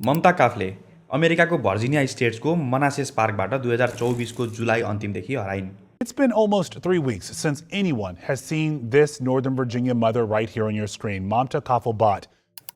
ममता काफ्ले अमेरिकाको भर्जिनिया स्टेट्सको मनासेस पार्कबाट 2024को जुलाई अन्तिमदेखि हराइन्। It's been almost 3 weeks since anyone has seen this Northern Virginia mother right here on your screen, Mamta Kaflbot.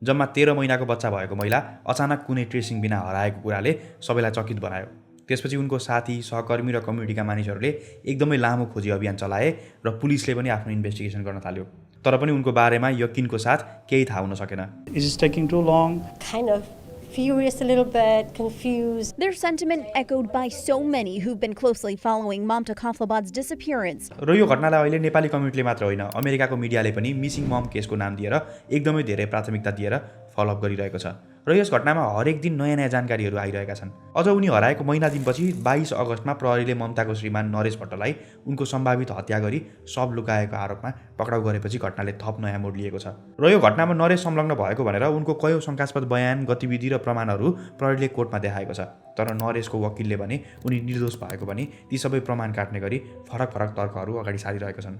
जम्मा 13 महिनाको बच्चा भएको महिला अचानक कुनै ट्रेसिङ बिना हराएको कुराले सबैलाई चकित बनायो। त्यसपछि उनको साथी, सहकर्मी र कम्युनिटीका मानिसहरूले एकदमै लामो खोजी अभियान चलाए र पुलिसले पनि आफ्नो इन्भेस्टिगेसन गर्न थाल्यो। तर पनि उनको बारेमा यकिनको साथ केही थाहा हुन सकेन। Is this taking too long? Kind of furious a little bit, confused. Their sentiment echoed by so many who've been closely following Mamta Kaflbot's disappearance. र यो घटनालाई अहिले नेपाली कम्युनिटीले मात्र होइन, अमेरिकाको मिडियाले पनि मिसिङ मम केसको नाम दिएर एकदमै धेरै प्राथमिकता दिएर फलोअप गरिरहेको छ। र यस घटनामा हरेक दिन नयाँ जानकारीहरू आइरहेका छन्। अझ उनी हराएको महिना दिनपछि 22 अगस्तमा प्रहरीले ममताको श्रीमान नरेश भट्टलाई उनको सम्भावित हत्या गरी शव लुकाएको आरोपमा पक्राउ गरेपछि घटनाले थप नयाँ मोड लिएको छ। र यो घटनामा नरेश संलग्न भएको भनेर उनको कयौं शंकास्पद बयान, गतिविधि र प्रमाणहरू प्रहरीले कोर्टमा देखाएको छ। तर नरेशको वकिलले भने उनी निर्दोष भएको पनि ती सबै प्रमाण काट्ने गरी फरक फरक तर्कहरू अगाडि सारिरहेका छन्।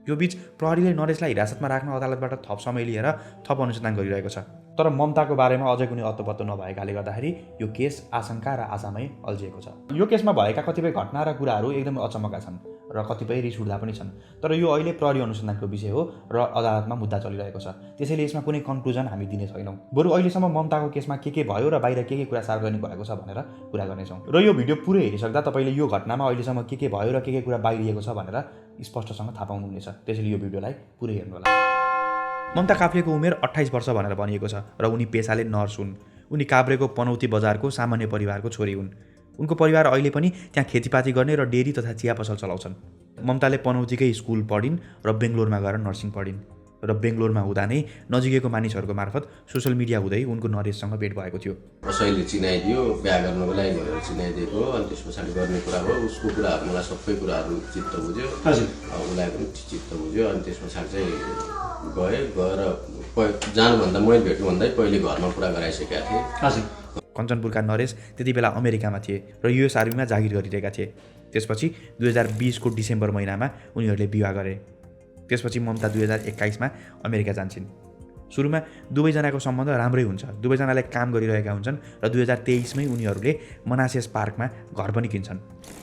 यो बीच प्रहरीले नरेशलाई हिरासतमा राख्न अदालतबाट थप समय लिएर थप अनुसन्धान गरिरहेको छ। तर ममताको बारेमा अझै कुनै अत्तो नभएकाले गर्दाखेरि यो केस आशंका र आशामै अल्झिएको छ। यो केसमा भएका कतिपय घटना र कुराहरू एकदमै अचम्मका छन् र कतिपय रिस उठ्दा पनि छन्। तर यो अहिले प्रहरी अनुसन्धानको विषय हो र अदालतमा मुद्दा चलिरहेको छ। त्यसैले यसमा कुनै कन्क्लुजन हामी दिने छैनौँ। बरु अहिलेसम्म ममताको केसमा के भयो र बाहिर के कुरा सार्वजनिक भएको छ भनेर कुरा गर्नेछौँ। र यो भिडियो पुरै हेरिसक्दा तपाईँले यो घटनामा अहिलेसम्म के भयो र के कुरा बाहिरिएको छ भनेर स्पष्टसँग थाहा पाउनुहुनेछ। त्यसैले यो भिडियोलाई पुरै हेर्नुहोला। ममता काफ्लेको उमेर 28 वर्ष भनेर भनिएको छ र उनी पेसाले नर्स हुन्। उनी काभ्रेको पनौती बजारको सामान्य परिवारको छोरी हुन्। उनको परिवार अहिले पनि त्यहाँ खेतीपाती गर्ने र डेरी तथा चिया पसल चलाउँछन्। ममताले पनौतीकै स्कुल पढिन् र बेङ्गलोरमा गएर नर्सिङ पढिन् र बेङ्गलोरमा हुँदा नै नजिकैको मानिसहरूको मार्फत सोसल मिडिया हुँदै उनको नरेशसँग भेट भएको थियो। कसैले चिनाइदियो, बिहा गर्नको लागि भनेर चिनाइदिएको, अनि त्यस पछाडि गर्ने कुरा हो। उसको कुराहरू मलाई सबै कुराहरू चित्त बुझ्यो, उसलाई पनि चित्त बुझ्यो। अनि त्यस पछाडि चाहिँ गएर जानुभन्दा मैले भेट्नुभन्दा पहिले घरमा कुरा गराइसकेका थिएँ। कञ्चनपुरका नरेश त्यति बेला अमेरिकामा थिए र युएस आर्मीमा जागिर गरिरहेका थिए। त्यसपछि 2020को डिसेम्बर महिनामा उनीहरूले विवाह गरे। त्यसपछि ममता 2021मा अमेरिका जान्छन्। सुरुमा दुवैजनाको सम्बन्ध राम्रै हुन्छ, दुवैजनाले काम गरिरहेका हुन्छन् र 2023मै उनीहरूले मनासेस पार्कमा घर पनि किन्छन्।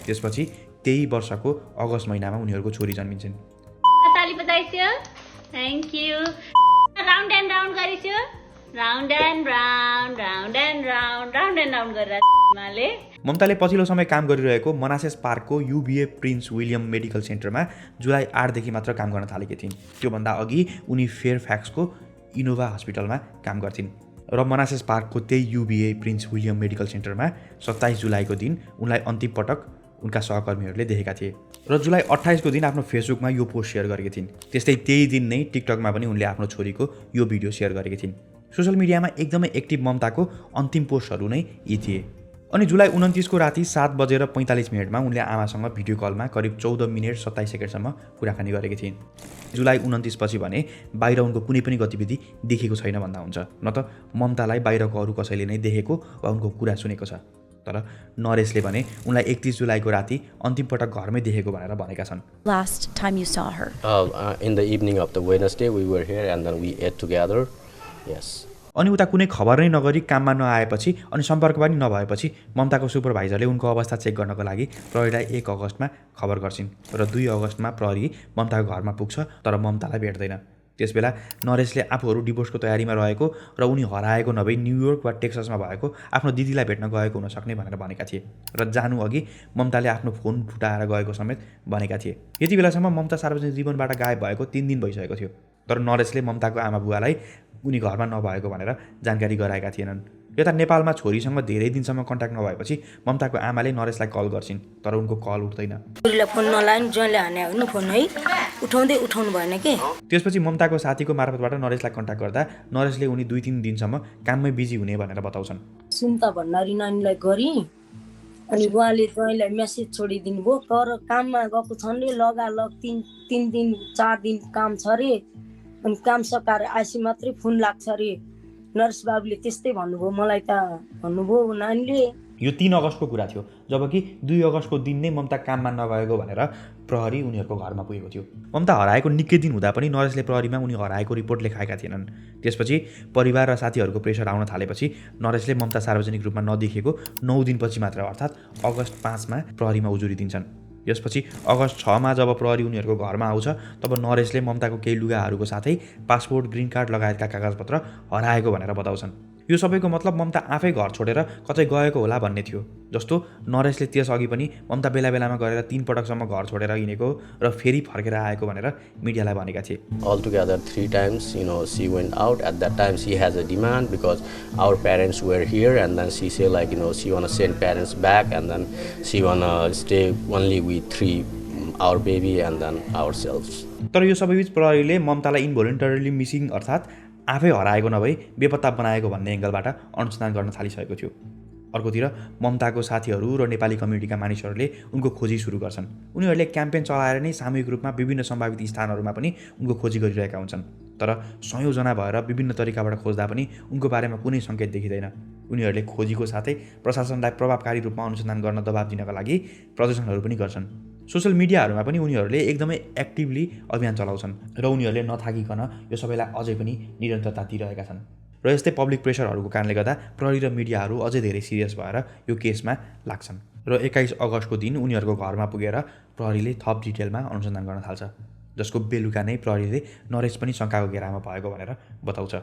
त्यसपछि त्यही वर्षको अगस्त महिनामा उनीहरूको छोरी जन्मिन्छन्। ताली बजाइस्यो, thank you. Round and round गरिस्यो, round and round, round and round, round and round गरेर माले। ममताले पछिल्लो समय काम गरिरहेको मनासेस पार्कको युभिए प्रिन्स विलियम मेडिकल सेन्टरमा जुलाई 8 देखि मात्र काम गर्न थालेकी थिइन्। त्योभन्दा अघि उनी फेयरफ्याक्सको इनोभा हस्पिटलमा काम गर्थिन् र मनासेस पार्कको त्यही युभिए प्रिन्स विलियम मेडिकल सेन्टरमा 27 जुलाईको दिन उनलाई अन्तिम पटक उनका सहकर्मीहरूले देखेका थिए र जुलाई 28 को दिन आफ्नो फेसबुकमा यो पोस्ट सेयर गरेकी थिइन्। त्यस्तै त्यही दिन नै टिकटकमा पनि उनले आफ्नो छोरीको यो भिडियो सेयर गरेकी थिइन्। सोसल मिडियामा एकदमै एक्टिभ ममताको अन्तिम पोस्टहरू नै यी थिए। अनि जुलाई 29 को राति 7:45 उनले आमासँग भिडियो कलमा करिब 14 मिनट 27 सेकेन्डसम्म कुराकानी गरेकी थिइन्। जुलाई 29 पछि भने बाहिर उनको कुनै पनि गतिविधि देखेको छैन भन्दा हुन्छ, न त ममतालाई बाहिरको अरू कसैले नै देखेको वा उनको कुरा सुनेको छ। तर नरेशले भने उनलाई 31 जुलाईको राति अन्तिम पटक घरमै देखेको भनेर भनेका छन्। Last time you saw her? In the evening of the Wednesday we were here and then we ate together. Yes. अनि उता कुनै खबर नै नगरी काममा नआएपछि अनि सम्पर्क पनि नभएपछि ममताको सुपरभाइजरले उनको अवस्था चेक गर्नको लागि प्रहरीलाई 1 अगस्तमा खबर गर्छिन् र 2 अगस्तमा प्रहरी ममताको घरमा पुग्छ तर ममतालाई भेट्दैन। त्यसबेला नरेशले आफूहरू डिभोर्सको तयारीमा रहेको र उनी हराएको नभई न्युयोर्क वा टेक्सासमा भएको आफ्नो दिदीलाई भेट्न गएको हुन सक्ने भनेर भनेका थिए र जानु अघि ममताले आफ्नो फोन फुटाएर गएको समेत भनेका थिए। यति बेलासम्म ममता सार्वजनिक जीवनबाट गायब भएको 3 दिन भइसकेको थियो। तर नरेशले ममताको आमा बुवालाई उनी घरमा नभएको भनेर जानकारी गराएका थिएनन्। यता नेपालमा छोरीसँग धेरै दिनसम्म कन्ट्याक्ट नभएपछि ममताको आमाले नरेशलाई कल गर्छिन् तर उनको कल उठ्दैन। छोरीलाई फोन नलाइन जहिले हाने हो फोन है उठाउनु भएन के। त्यसपछि ममताको साथीको मार्फतबाट नरेशलाई कन्ट्याक्ट गर्दा नरेशले उनी 2-3 दिनसम्म काममै बिजी हुने भनेर बताउँछन्। सुन्ता भन्नारी नानीलाई गरी अनि उहाँले जहिले मेसेज छोडिदिनु भयो तर काममा गएको छन् रे लगालग 3 दिन 4 दिन काम छ रे अनि काम सकाएर आएपछि मात्रै फोन लाग्छ रे। नरेश बाबुले त्यस्तै भन्नुभयो मलाई त भन्नुभयो नानीले। यो 3 अगस्तको कुरा थियो, जबकि 2 अगस्तको दिन नै ममता काममा नगएको भनेर प्रहरी उनीहरूको घरमा पुगेको थियो। ममता हराएको निकै दिन हुँदा पनि नरेशले प्रहरीमा उनी हराएको रिपोर्ट लेखाएका थिएनन्। त्यसपछि परिवार र साथीहरूको प्रेसर आउन थालेपछि नरेशले ममता सार्वजनिक रूपमा नदेखेको 9 दिनपछि मात्र अर्थात् अगस्त 5 मा प्रहरीमा उजुरी दिन्छन्। यसपछि अगस्त 6 मा जब प्रहरी उनीहरूको घरमा आउँछ तब नरेशले ममताको केही लुगाहरूको साथै पासपोर्ट, ग्रिन कार्ड लगायतका कागजपत्र हराएको भनेर बताउँछन्। यो सबैको मतलब ममता आफै घर छोडेर कतै गएको होला भन्ने थियो। जस्तो नरेशले त्यसअघि पनि ममता बेला बेलामा गएर 3 पटकसम्म घर छोडेर हिँडेको र फेरि फर्केर आएको भनेर मिडियालाई भनेका थिए। Altogether 3 times, she went out. At that time, she has a demand because our parents were here, and then she said she wanna send parents back, and then she wanna stay only with 3, our baby and then ourselves. तर यो सबैबीच प्रहरीले ममतालाई इन्भोलन्टरीली missing अर्थात् आफै हराएको नभई बेपत्ता बनाएको भन्ने एङ्गलबाट अनुसन्धान गर्न थालिसकेको थियो। अर्कोतिर ममताको साथीहरू र नेपाली कम्युनिटीका मानिसहरूले उनको खोजी सुरु गर्छन्। उनीहरूले क्याम्पेन चलाएर नै सामूहिक रूपमा विभिन्न सम्भावित स्थानहरूमा पनि उनको खोजी गरिरहेका हुन्छन्। तर 100 जना भएर विभिन्न तरिकाबाट खोज्दा पनि उनको बारेमा कुनै सङ्केत देखिँदैन। उनीहरूले खोजीको साथै प्रशासनलाई प्रभावकारी रूपमा अनुसन्धान गर्न दबाब दिनका लागि प्रदर्शनहरू पनि गर्छन्। सोसल मिडियाहरूमा पनि उनीहरूले एकदमै एक्टिभली अभियान चलाउँछन् र उनीहरूले नथाकिकन यो सबैलाई अझै पनि निरन्तरता दिइरहेका छन्। र यस्तै पब्लिक प्रेसरहरूको कारणले गर्दा प्रहरी र मिडियाहरू अझै धेरै सिरियस भएर यो केसमा लाग्छन् र 21 अगस्तको दिन उनीहरूको घरमा पुगेर प्रहरीले थप डिटेलमा अनुसन्धान गर्न थाल्छ, जसको बेलुका नै प्रहरीले नरेश पनि शङ्काको घेरामा भएको भनेर बताउँछ।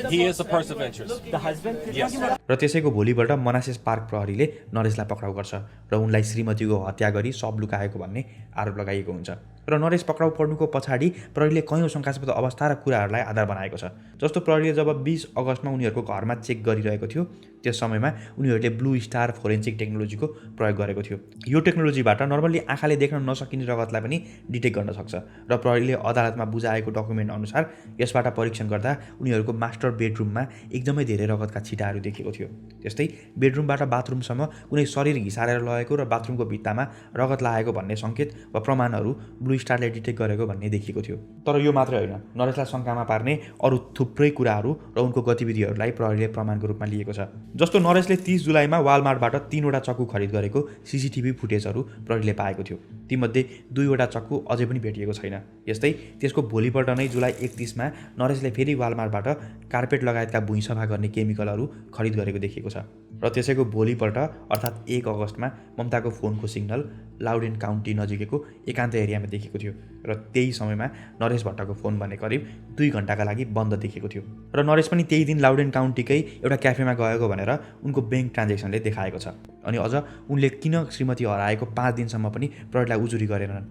He is a person of interest. The husband? Yes. र त्यसैको भोलिपल्ट मनासेस पार्क प्रहरीले नरेशलाई पक्राउ गर्छ र उनलाई श्रीमतीको हत्या गरी शव लुकाएको भन्ने आरोप लगाइएको हुन्छ। र नरेश पक्राउ पर्नुको पछाडि प्रहरीले कयौँ शङ्कास्पद अवस्था र कुराहरूलाई आधार बनाएको छ। जस्तो प्रहरीले जब 20 अगस्तमा उनीहरूको घरमा चेक गरिरहेको थियो त्यस समयमा उनीहरूले ब्लू स्टार फोरेन्सिक टेक्नोलोजीको प्रयोग गरेको थियो। यो टेक्नोलोजीबाट नर्मल्ली आँखाले देख्न नसकिने रगतलाई पनि डिटेक्ट गर्न सक्छ र प्रहरीले अदालतमा बुझाएको डकुमेन्ट अनुसार यसबाट परीक्षण गर्दा उनीहरूको मास्टर बेडरुममा एकदमै धेरै रगतका छिटाहरू देखिएको थियो। त्यस्तै बेडरुमबाट बाथरुमसम्म कुनै शरीर घिसारेर लगेको र बाथरुमको भित्तामा रगत लागेको भन्ने सङ्केत वा प्रमाणहरू ब्लू स्टारले डिटेक्ट गरेको भन्ने देखिएको थियो। तर यो मात्रै होइन, नरेशलाई शङ्कामा पार्ने अरू थुप्रै कुराहरू र उनको गतिविधिहरूलाई प्रहरीले प्रमाणको रूपमा लिएको छ। जस्तो नरेशले 30 जुलाईमा वालमार्टबाट 3 वटा चक्कु खरिद गरेको CCTV फुटेजहरू प्रहरीले पाएको थियो। तीमध्ये 2 वटा चक्कु अझै पनि भेटिएको छैन। यस्तै त्यसको भोलिपल्ट नै जुलाई 31 मा नरेशले फेरि वालमार्टबाट कार्पेट लगायतका भुइँ सफा गर्ने केमिकलहरू खरिद गरेको देखिएको छ। र त्यसैको भोलिपल्ट अर्थात् 1 अगस्तमा ममताको फोनको सिग्नल लाउडेन काउन्टी नजिकैको एकान्त एरियामा देखिएको थियो र त्यही समयमा नरेश भट्टको फोन भने करिब 2 घण्टाका लागि बन्द देखिएको थियो। र नरेश पनि त्यही दिन लाउडेन काउन्टीकै एउटा क्याफेमा गएको भनेर उनको ब्याङ्क ट्रान्जेक्सनले देखाएको छ। अनि अझ उनले किन श्रीमती हराएको 5 दिनसम्म पनि प्रहरीलाई उजुरी गरेनन्,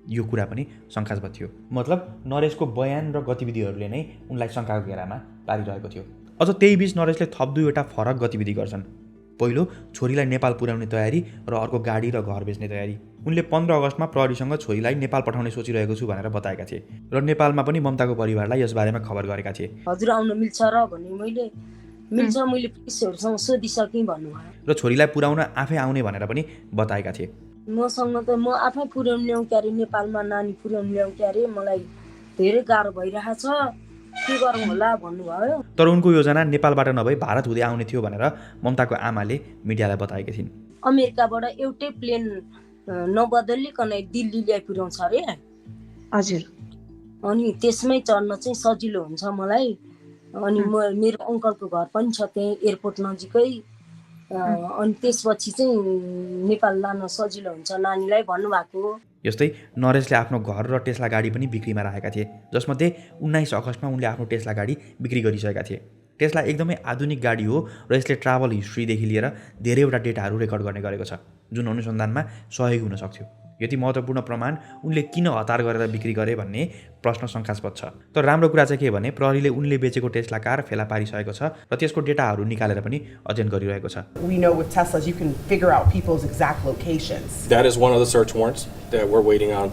यो कुरा पनि शङ्कास्पद थियो। मतलब नरेशको बयान र गतिविधिहरूले नै उनलाई शङ्काको घेरामा पारिरहेको थियो। अझ त्यही बीच नरेशले थप 2 वटा फरक गतिविधि गर्छन्। पहिलो, छोरीलाई नेपाल पुर्याउने तयारी र अर्को गाडी र घर बेच्ने तयारी। उनले 15 अगस्तमा प्रहरीसँग छोरीलाई नेपाल पठाउने सोचिरहेको छु भनेर बताएका थिए र नेपालमा पनि ममताको परिवारलाई यसबारेमा खबर गरेका थिए। हजुर आउन मिल्छ र भने मैले पुलिसहरूसँग सोधिसकेँ भन्नुभयो र छोरीलाई पुर्याउन आफै आउने भनेर पनि बताएका थिए। मसँग त म आफै पुर्याउनु ल्याउँ क्यारे, नेपालमा नानी पुर्याउनु ल्याउँ क्यारे, मलाई धेरै गाह्रो भइरहेछ, के गरौँ होला भन्नुभयो। तर उनको योजना नेपालबाट नभई भारत हुँदै आउने थियो भनेर ममताको आमाले मिडियालाई बताएकी थिइन्। अमेरिकाबाट एउटै प्लेन नबदलिकन दिल्ली ल्याइ पुर्याउँछ अरे। हजुर। अनि त्यसमै चढ्न चाहिँ सजिलो हुन्छ मलाई। अनि मेरो अङ्कलको घर पनि छ त्यहीँ एयरपोर्ट नजिकै। अनि त्यसपछि चाहिँ नेपाल लान सजिलो हुन्छ नानीलाई भन्नुभएको हो। यस्तै नरेशले आफ्नो घर र टेस्ला गाडी पनि बिक्रीमा राखेका थिए, जसमध्ये 19 अगस्तमा उनले आफ्नो टेस्ला गाडी बिक्री गरिसकेका थिए। टेस्ला एकदमै आधुनिक गाडी हो र यसले ट्राभल हिस्ट्रीदेखि लिएर धेरैवटा डेटाहरू रेकर्ड गर्ने गरेको छ, जुन अनुसन्धानमा सहयोगी हुन सक्थ्यो। यति महत्त्वपूर्ण प्रमाण उनले किन हतार गरेर बिक्री गरे भन्ने प्रश्न शङ्कास्पद छ। तर राम्रो कुरा चाहिँ के भने प्रहरीले उनले बेचेको टेस्ला कार फेला पारिसकेको छ र त्यसको डेटाहरू निकालेर पनि अध्ययन गरिरहेको छ। We know with Teslas you can figure out people's exact locations. That is one of the search warrants that we're waiting on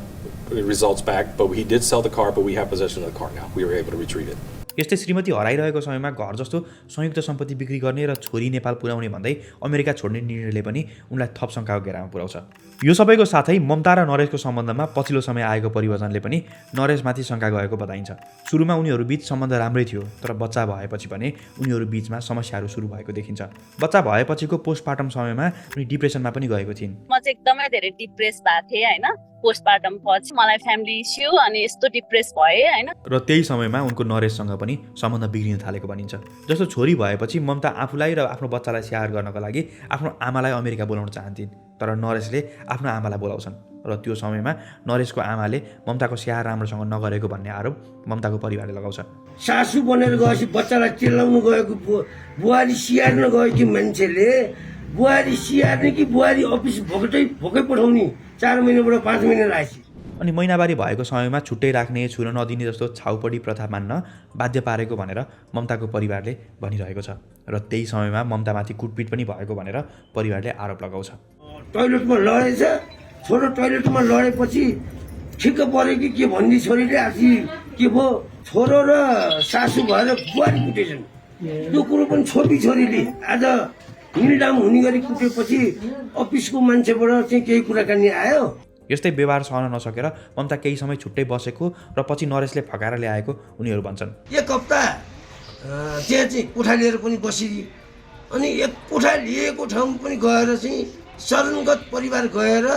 results back, but he did sell the car, but we have possession of the car now. We were able to retrieve it. यस्तै श्रीमती हराइरहेको समयमा घर जस्तो संयुक्त सम्पत्ति बिक्री गर्ने र छोरी नेपाल पुर्याउने भन्दै अमेरिका छोड्ने निर्णयले पनि उनलाई थप शङ्काको घेरामा पुर्याउँछ। यो सबैको साथै ममता र नरेशको सम्बन्धमा पछिल्लो समय आएको परिवर्तनले पनि नरेशमाथि शङ्का गएको बताइन्छ। सुरुमा उनीहरू बीच सम्बन्ध राम्रै थियो, तर बच्चा भएपछि भने उनीहरू बीचमा समस्याहरू सुरु भएको देखिन्छ। बच्चा भएपछिको पोस्टमार्टम समयमा उनी डिप्रेसनमा पनि गएको थिइन्। म चाहिँ एकदमै धेरै डिप्रेस भएको थिएँ हैन, पोस्टमार्टम पछि मलाई फ्यामिली इस्यु अनि यस्तो डिप्रेस भएँ हैन। र त्यही समयमा उनको नरेशसँग पनि सम्बन्ध बिग्रिन थालेको भनिन्छ। जस्तो छोरी भएपछि ममता आफूलाई र आफ्नो बच्चालाई स्याहार गर्नको लागि आफ्नो आमालाई अमेरिका बोलाउन चाहन्थिन्, तर नरेशले आफ्नो आमालाई बोलाउँछन् र त्यो समयमा नरेशको आमाले ममताको स्याहार राम्रोसँग नगरेको भन्ने आरोप ममताको परिवारले लगाउँछ। सासू बनेर गएपछि बच्चालाई चिल्लाउनु गएको बुहारी स्याहार्न गएकी मान्छेले बुहारी स्याहार्ने कि बुहारी अफिस भोकै पठाउने 4 महिनाबाट 5 महिना राखेपछि अनि महिनावारी भएको समयमा छुट्टै राख्ने, छुन नदिने जस्तो छाउपडी प्रथा मान्न बाध्य पारेको भनेर ममताको परिवारले भनिरहेको छ र त्यही समयमा ममतामाथि कुटपिट पनि भएको भनेर परिवारले आरोप लगाउँछ। टोइलेटमा लडेछ, छोरो टोइलेटमा लडेपछि ठिक्क पऱ्यो कि के भन्ने छोरीले आफै के भयो छोरो र सासू भएर बुहारी कुटेछन्। त्यो कुरो पनि छोरीले आज हिलडाम हुने गरी कुटेपछि अफिसको मान्छेबाट चाहिँ केही कुराकानी आयो। यस्तै व्यवहार सहन नसकेर ममता केही समय छुट्टै बसेको र पछि नरेशले फकाएर ल्याएको उनीहरू भन्छन्। 1 हप्ता त्यहाँ चाहिँ कोठा लिएर पनि बसी अनि एक कोठा लिएको ठाउँ पनि गएर चाहिँ शरणगत परिवार गएर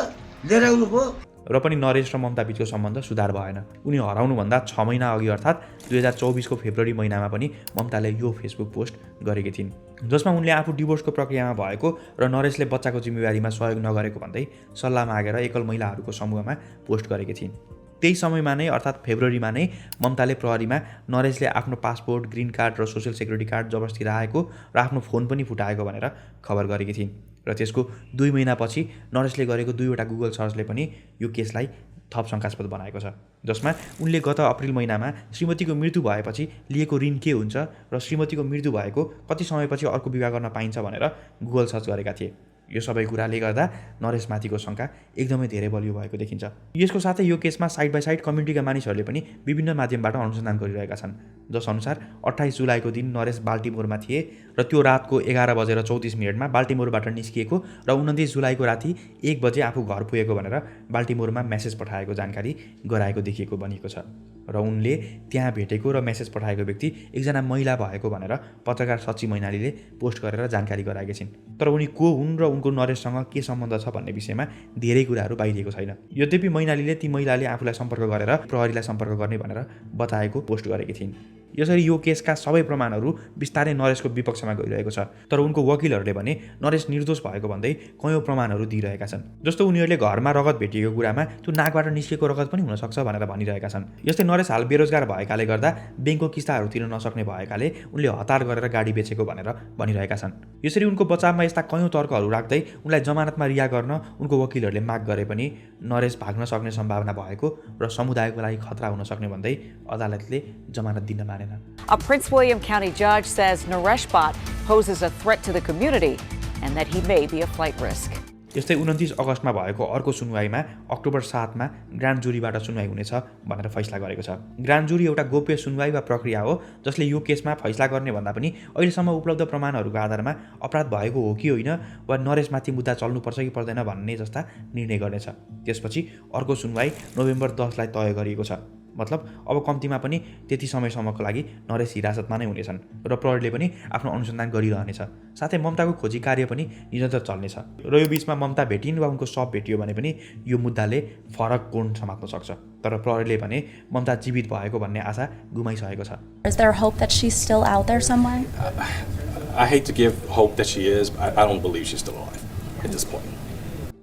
लिएर आउनु भयो र पनि नरेश र ममता बीचको सम्बन्ध सुधार भएन। उनी हराउनुभन्दा 6 महिना अघि अर्थात् 2024 को फेब्रुअरी महिनामा पनि ममताले यो फेसबुक पोस्ट गरेकी थिइन्, जसमा उनले आफू डिभोर्सको प्रक्रियामा भएको र नरेशले बच्चाको जिम्मेवारीमा सहयोग नगरेको भन्दै सल्लाह मागेर एकल महिलाहरूको समूहमा पोस्ट गरेकी थिइन्। त्यही समयमा नै अर्थात् फेब्रुअरीमा नै ममताले प्रहरीमा नरेशले आफ्नो पासपोर्ट, ग्रिन कार्ड र सोसियल सेक्युरिटी कार्ड जबरजस्ती राखेको र आफ्नो फोन पनि फुटाएको भनेर खबर गरेकी थिइन् र त्यसको 2 महिनापछि नरेशले गरेको 2वटा गुगल सर्चले पनि यो केसलाई थप शङ्कास्पद बनाएको छ, जसमा उनले गत अप्रिल महिनामा श्रीमतीको मृत्यु भएपछि लिएको ऋण के हुन्छ र श्रीमतीको मृत्यु भएको कति समयपछि अर्को विवाह गर्न पाइन्छ भनेर गुगल सर्च गरेका थिए। यो सबै कुराले गर्दा नरेशमाथिको शङ्का एकदमै धेरै बलियो भएको देखिन्छ। यसको साथै यो केसमा साइड बाई साइड कम्युनिटीका मानिसहरूले पनि विभिन्न माध्यमबाट अनुसन्धान गरिरहेका छन्, जसअनुसार 28 जुलाईको दिन नरेश बाल्टिमोरमा थिए र त्यो रातको 11:34 बाल्टिमोरबाट निस्किएको र 29 जुलाईको राति 1 बजे आफू घर पुगेको भनेर बाल्टिमोरमा मेसेज पठाएको जानकारी गराएको देखिएको भनिएको छ र उनले त्यहाँ भेटेको र मेसेज पठाएको व्यक्ति एकजना महिला भएको भनेर पत्रकार सच्ची मैनालीले पोस्ट गरेर जानकारी गराएकी छिन्। तर उनी को हुन् र उनको नरेशसँग के सम्बन्ध छ भन्ने विषयमा धेरै कुराहरू बाहिरिएको छैन। यद्यपि मैनालीले ती महिलाले आफूलाई सम्पर्क गरेर प्रहरीलाई सम्पर्क गर्ने भनेर बताएको पोस्ट गरेकी थिइन्। यसरी यो केसका सबै प्रमाणहरू बिस्तारै नरेशको विपक्षमा गइरहेको छ, तर उनको वकिलहरूले भने नरेश निर्दोष भएको भन्दै कयौँ प्रमाणहरू दिइरहेका छन्। जस्तो उनीहरूले घरमा रगत भेटिएको कुरामा त्यो नाकबाट निस्केको रगत पनि हुनसक्छ भनेर भनिरहेका छन्। यस्तै नरेश हाल बेरोजगार भएकाले गर्दा ब्याङ्कको किस्ताहरू तिर्न नसक्ने भएकाले उनले हतार गरेर गाडी बेचेको भनेर भनिरहेका छन्। यसरी उनको बचावमा यस्ता कयौँ तर्कहरू राख्दै उनलाई जमानतमा रिहा गर्न उनको वकिलहरूले माग गरे पनि नरेश भाग्न सक्ने सम्भावना भएको र समुदायको लागि खतरा हुन सक्ने भन्दै अदालतले जमानत दिन माने। A Prince William County judge says Naresh Bhatt poses a threat to the community and that he may be a flight risk. यस्तै 29 अगस्तमा भएको अर्को सुनवाईमा अक्टोबर 7मा ग्रान्ड जुरीबाट सुनवाई हुनेछ भनेर फैसला गरेको छ। ग्रान्ड जुरी एउटा गोप्य सुनवाई वा प्रक्रिया हो जसले यो केसमा फैसला गर्ने भन्दा पनि अहिलेसम्म उपलब्ध प्रमाणहरूको आधारमा अपराध भएको हो कि होइन वा नरेशमाथि मुद्दा चल्नुपर्छ कि पर्दैन भन्ने जस्ता निर्णय गर्नेछ। त्यसपछि अर्को सुनवाई नोभेम्बर 10 लाई तय गरिएको छ। मतलब अब कम्तीमा पनि त्यति समयसम्मको लागि नरेश हिरासतमा नै हुनेछन् र प्रहरीले पनि आफ्नो अनुसन्धान गरिरहनेछ। साथै ममताको खोजी कार्य पनि निरन्तर चल्नेछ र यो बीचमा ममता भेटिन् वा उनको शव भेटियो भने पनि यो मुद्दाले फरक कोण समात्न सक्छ। तर प्रहरीले भने ममता जीवित भएको भन्ने आशा गुमाइसकेको छ। Is there hope that she's still out there somewhere? I hate to give hope that she is, but I don't believe she's still alive at this point.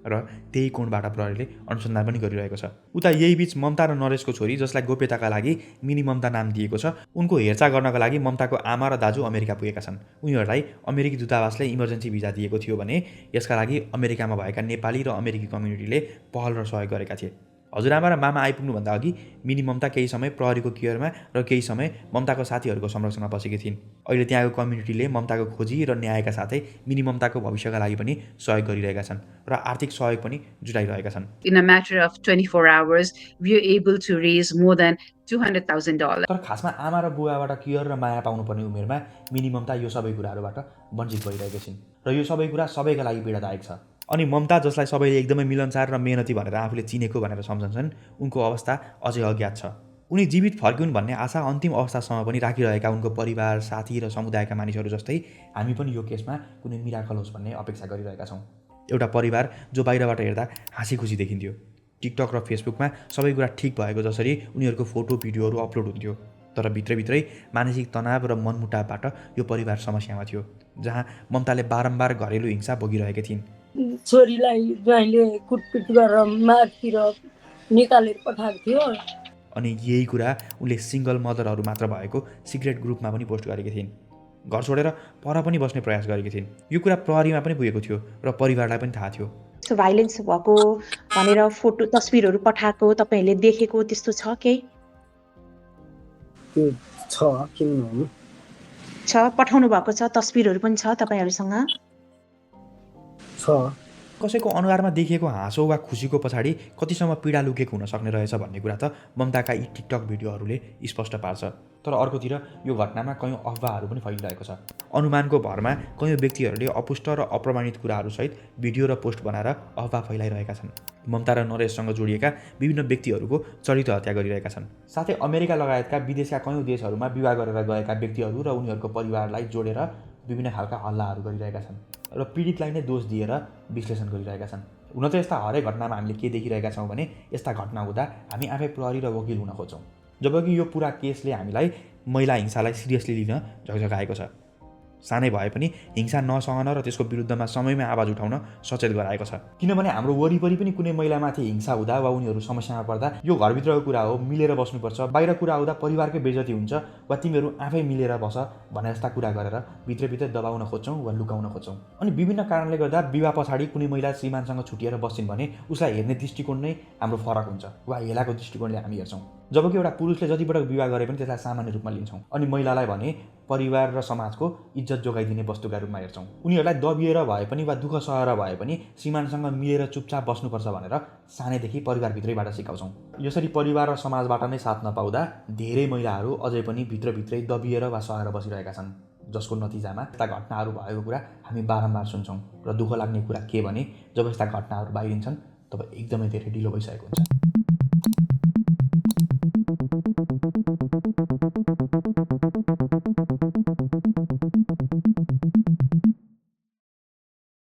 र त्यही कोणबाट प्रहरीले अनुसन्धान पनि गरिरहेको छ। उता यही बीच ममता र नरेशको छोरी जसलाई गोप्यताका लागि मिनी ममता नाम दिएको छ, उनको हेरचाह गर्नका लागि ममताको आमा र दाजु अमेरिका पुगेका छन्। उनीहरूलाई अमेरिकी दूतावासले इमर्जेन्सी भिजा दिएको थियो भने यसका लागि अमेरिकामा भएका नेपाली र अमेरिकी कम्युनिटीले पहल र सहयोग गरेका थिए। हजुरआमा र मामा आइपुग्नुभन्दा अघि मिनी ममता केही समय प्रहरीको केयरमा र केही समय ममताको साथीहरूको संरक्षणमा बसेकी थिइन्। अहिले त्यहाँको कम्युनिटीले ममताको खोजी र न्यायका साथै मिनी ममताको भविष्यका लागि पनि सहयोग गरिरहेका छन् र आर्थिक सहयोग पनि जुटाइरहेका छन्। In a matter of 24 hours, we were able to raise more than $200,000. तर खासमा आमा र बुवाबाट केयर र माया पाउनुपर्ने उमेरमा मिनी ममता यो सबै कुराहरूबाट वञ्चित भइरहेकी छिन् र यो सबै कुरा सबैका लागि पीडादायक छ। अनि ममता जसलाई सबैले एकदमै मिलनसार र मेहनती भनेर आफूले चिनेको भनेर सम्झन्छन् उनको अवस्था अझै अज्ञात छ। उनी जीवित फर्किउन् भन्ने आशा अन्तिम अवस्थासम्म पनि राखिरहेका उनको परिवार, साथी र समुदायका मानिसहरू जस्तै हामी पनि यो केसमा कुनै मिराकल होस् भन्ने अपेक्षा गरिरहेका छौँ। एउटा परिवार जो बाहिरबाट हेर्दा हाँसी खुसी देखिन्थ्यो। टिकटक र फेसबुकमा सबै कुरा ठिक भएको जसरी उनीहरूको फोटो भिडियोहरू अपलोड हुन्थ्यो, तर भित्रभित्रै मानसिक तनाव र मनमुटावबाट यो परिवार समस्यामा थियो, जहाँ ममताले बारम्बार घरेलु हिंसा भोगिरहेकी थिइन्। छोरीलाई ज्वाइँले कुटपिट गरेर मारतिर निकालेर पठाएको थियो। अनि यही कुरा उनले सिङ्गल मदरहरू मात्र भएको सिक्रेट ग्रुपमा पनि पोस्ट गरेकी थिइन्। घर छोडेर पर पनि बस्ने प्रयास गरेकी थिइन्। यो कुरा प्रहरीमा पनि पुगेको थियो र परिवारलाई पनि थाहा थियो। भाइलेन्स भएको भनेर फोटो तस्बिरहरू पठाएको तपाईँहरूले देखेको त्यस्तो छ केही? छ, किन नहुनु? छ, पठाउनु भएको छ, तस्बिरहरू पनि छ तपाईँहरूसँग? छ। कसैको अनुहारमा देखिएको हाँसो वा खुसीको पछाडि कतिसम्म पीडा लुकेको हुन सक्ने रहेछ भन्ने कुरा त ममताका यी टिकटक भिडियोहरूले स्पष्ट पार्छ। तर अर्कोतिर यो घटनामा कयौँ अफवाहहरू पनि फैलिरहेको छ। अनुमानको भरमा कयौँ व्यक्तिहरूले अपुष्ट र अप्रमाणित कुराहरूसहित भिडियो र पोस्ट बनाएर अफवाह फैलाइरहेका छन्। ममता र नरेशसँग जोडिएका विभिन्न व्यक्तिहरूको चरित्र हत्या गरिरहेका छन्। साथै अमेरिका लगायतका विदेशका कयौँ देशहरूमा विवाह गरेर गएका व्यक्तिहरू र उनीहरूको परिवारलाई जोडेर विभिन्न खालका हल्लाहरू गरिरहेका छन् र पीडितलाई नै दोष दिएर विश्लेषण गरिरहेका छन्। हुन त यस्ता हरेक घटनामा हामीले के देखिरहेका छौँ भने यस्ता घटना हुँदा हामी आफै प्रहरी र वकिल हुन खोज्छौँ, जबकि यो पुरा केसले हामीलाई महिला हिंसालाई सिरियसली लिन झकझकाएको छ। सानै भए पनि हिंसा नसहन र त्यसको विरुद्धमा समयमा आवाज उठाउन सचेत गराएको छ। किनभने हाम्रो वरिपरि पनि कुनै महिलामाथि हिंसा हुँदा वा उनीहरू समस्यामा पर्दा यो घरभित्रको कुरा हो, मिलेर बस्नुपर्छ, बाहिर कुरा हुँदा परिवारकै बेइज्जती हुन्छ वा तिमीहरू आफै मिलेर बस भन्ने जस्ता कुरा गरेर भित्रभित्र दबाउन खोज्छौँ वा लुकाउन खोज्छौँ। अनि विभिन्न कारणले गर्दा विवाह पछाडि कुनै महिला श्रीमानसँग छुटिएर बस्छिन् भने उसलाई हेर्ने दृष्टिकोण नै हाम्रो फरक हुन्छ वा हेलाको दृष्टिकोणले हामी हेर्छौँ। जबकि एउटा पुरुषले जतिपटक विवाह गरे पनि त्यसलाई सामान्य रूपमा लिन्छौँ अनि महिलालाई भने परिवार र समाजको इज्जत जोगाइदिने वस्तुका रूपमा हेर्छौँ। उनीहरूलाई दबिएर भए पनि वा दुःख सहेर भए पनि श्रीमानसँग मिलेर चुपचाप बस्नुपर्छ भनेर सानैदेखि परिवारभित्रैबाट सिकाउँछौँ। यसरी परिवार र समाजबाट नै साथ नपाउँदा धेरै महिलाहरू अझै पनि भित्रभित्रै दबिएर वा सहेर बसिरहेका छन्, जसको नतिजामा यस्ता घटनाहरू भएको कुरा हामी बारम्बार सुन्छौँ। र दुःख लाग्ने कुरा के भने जब यस्ता घटनाहरू बाहिरिन्छन् तब एकदमै धेरै ढिलो भइसकेको हुन्छ।